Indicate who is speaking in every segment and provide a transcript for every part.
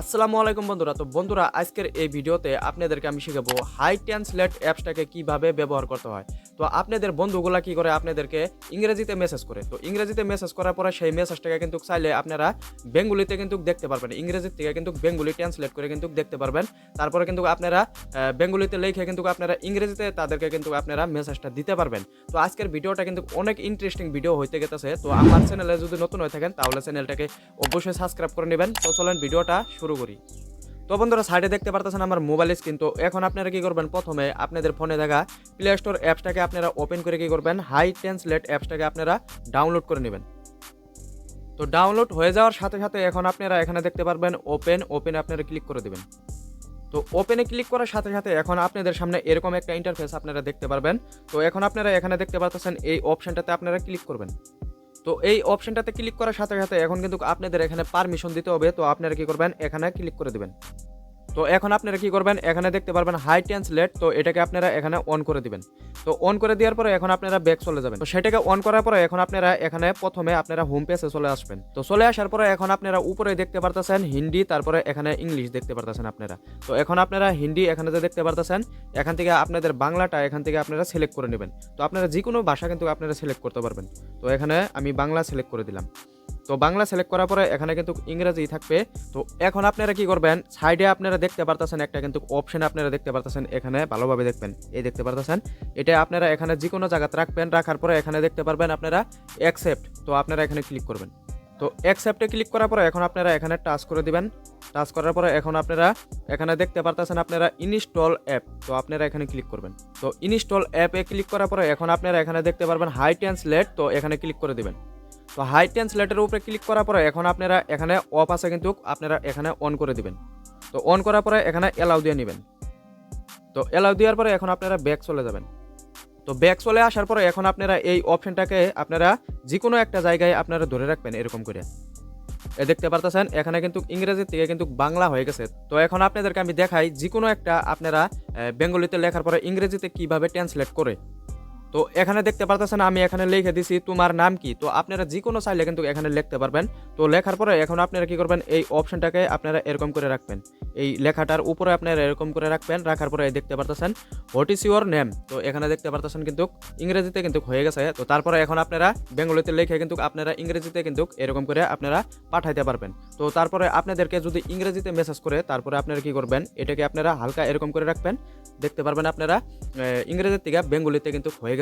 Speaker 1: আসসালামু আলাইকুম বন্ধুরা। তো বন্ধুরা, আজকের এই ভিডিওতে আপনাদেরকে আমি শিখাবো হাই ট্রান্সলেট অ্যাপসটাকে কিভাবে ব্যবহার করতে হয়। তো আপনাদের বন্ধুগুলা কি করে আপনাদেরকে ইংরেজিতে মেসেজ করে। তো ইংরেজিতে মেসেজ করার পরে সেই মেসেজটাকে কিন্তু চাইলে আপনারা বেঙ্গলিতে কিন্তু দেখতে পারবেন। ইংরেজির থেকে কিন্তু বেঙ্গলি ট্রান্সলেট করে কিন্তু দেখতে পারবেন। তারপরে কিন্তু আপনারা বেঙ্গলিতে লিখে কিন্তু আপনারা ইংরেজিতে তাদেরকে কিন্তু আপনারা মেসেজটা দিতে পারবেন। তো আজকের ভিডিওটা কিন্তু অনেক ইন্টারেস্টিং ভিডিও হইতে গেতেছে। তো আমার চ্যানেলে যদি নতুন হয়ে থাকেন তাহলে চ্যানেলটাকে অবশ্যই সাবস্ক্রাইব করে নেবেন। তো চলেন ভিডিওটা শুরু করি। তো বন্ধুরা, সাইডে দেখতে পারতেছেন আমার মোবাইল স্ক্রিন। তো এখন আপনারা কি করবেন, প্রথমে আপনাদের ফোনে থাকা প্লে স্টোর অ্যাপসটাকে আপনারা ওপেন করে কি করবেন, হাই ট্রান্সলেট অ্যাপসটাকে আপনারা ডাউনলোড করে নেবেন। তো ডাউনলোড হয়ে যাওয়ার সাথে সাথে এখন আপনারা এখানে দেখতে পারবেন ওপেনে আপনারা ক্লিক করে দেবেন। তো ওপেনে ক্লিক করার সাথে সাথে এখন আপনাদের সামনে এরকম একটা ইন্টারফেস আপনারা দেখতে পারবেন। তো এখন আপনারা এখানে দেখতে পাচ্ছেন এই অপশনটাতে আপনারা ক্লিক করবেন। তো এই অপশনটাতে ক্লিক করার সাথে সাথে এখন কিন্তু আপনাদের এখানে পারমিশন দিতে হবে। তো আপনারা কি করবেন, এখানে ক্লিক করে দিবেন। তো এখন আপনারা কি করবেন, এখানে দেখতে পারবেন হাই ট্রান্সলেট। তো এটাকে আপনারা এখানে অন করে দিবেন। তো অন করে দেওয়ার পরে এখন আপনারা ব্যাক চলে যাবেন। তো সেটাকে অন করার পরে এখন আপনারা এখানে প্রথমে আপনারা হোম পেজে চলে আসবেন। তো চলে আসার পরে এখন আপনারা উপরে দেখতে পারতেছেন হিন্দি, তারপরে এখানে ইংলিশ দেখতে পারতেছেন আপনারা। তো এখন আপনারা হিন্দি এখানে যে দেখতে পারতেছেন, এখান থেকে আপনাদের বাংলাটা এখান থেকে আপনারা সিলেক্ট করে নেবেন। তো আপনারা যে কোনো ভাষা কিন্তু আপনারা সিলেক্ট করতে পারবেন। তো এখানে আমি বাংলা সিলেক্ট করে দিলাম। তো বাংলা সিলেক্ট করার পরে এখানে কিন্তু ইংরেজি থাকবে। তো এখন আপনারা কি করবেন, সাইডে আপনারা দেখতে পারতেছেন একটা কিন্তু অপশন আপনারা দেখতে পারতেছেন, এখানে ভালোভাবে দেখবেন, এই দেখতে পারতেছেন এটা আপনারা এখানে যে কোনো জায়গাতে রাখবেন। রাখার পরে এখানে দেখতে পারবেন আপনারা অ্যাকসেপ্ট। তো আপনারা এখানে ক্লিক করবেন। তো অ্যাকসেপ্টে ক্লিক করার পরে এখন আপনারা এখানে টাচ করে দিবেন। টাচ করার পরে এখন আপনারা এখানে দেখতে পারতেছেন আপনারা ইনস্টল অ্যাপ। তো আপনারা এখানে ক্লিক করবেন। তো ইনস্টল অ্যাপে ক্লিক করার পরে এখন আপনারা এখানে দেখতে পারবেন হাই ট্রান্সলেট। তো এখানে ক্লিক করে দিবেন। তো হাই ট্রান্সলেটের উপরে ক্লিক করার পরে এখন আপনারা এখানে অফ আছে কিন্তু আপনারা এখানে অন করে দিবেন। তো অন করার পরে এখানে অ্যালাউ দিয়ে নেবেন। তো অ্যালাউ দেওয়ার পরে এখন আপনারা ব্যাক চলে যাবেন। তো ব্যাক চলে আসার পরে এখন আপনারা এই অপশনটাকে আপনারা যে কোনো একটা জায়গায় আপনারা ধরে রাখবেন এরকম করে। দেখতে পারতেছেন এখানে কিন্তু ইংরেজি থেকে কিন্তু বাংলা হয়ে গেছে। তো এখন আপনাদেরকে আমি দেখাই যে কোনো একটা আপনারা বেঙ্গলিতে লেখার পরে ইংরেজিতে কিভাবে ট্রান্সলেট করে। তো এখানে দেখতে পারতেছেন আমি এখানে লিখে দিছি তোমার নাম কি। তো আপনারা যে কোনো চাইলে কিন্তু এখানে লিখতে পারবেন। তো লেখার পরে এখন আপনারা কি করবেন, এই অপশনটাকে আপনারা এরকম করে রাখবেন। এই লেখাটার উপরে আপনারা এরকম করে রাখবেন। রাখার পরে দেখতে পারতেছেন হোয়াট ইজ ইউর নেম। তো এখানে দেখতে পারতেছেন কিন্তু ইংরেজিতে কিন্তু হয়ে গেছে। তো তারপরে এখন আপনারা বেঙ্গলিতে লিখে কিন্তু আপনারা ইংরেজিতে কিন্তু এরকম করে আপনারা পাঠাইতে পারবেন। তো তারপরে আপনাদেরকে যদি ইংরেজিতে মেসেজ করে তারপরে আপনারা কি করবেন, এটাকে আপনারা হালকা এরকম করে রাখবেন। দেখতে পারবেন আপনারা ইংরেজির থেকে বেঙ্গলিতে কিন্তু হয়ে গেছে।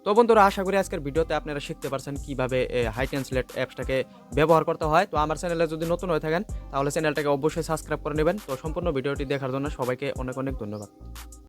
Speaker 1: তো বন্ধুরা, আশা করি আজকের ভিডিওতে আপনারা শিখতে পারছেন কিভাবে হাই ট্রান্সলেট অ্যাপসটাকে ব্যবহার করতে হয়। তো আমার চ্যানেলে যদি নতুন হয়ে থাকেন তাহলে চ্যানেলটাকে অবশ্যই সাবস্ক্রাইব করে নেবেন। তো সম্পূর্ণ ভিডিওটি দেখার জন্য সবাইকে অনেক অনেক ধন্যবাদ।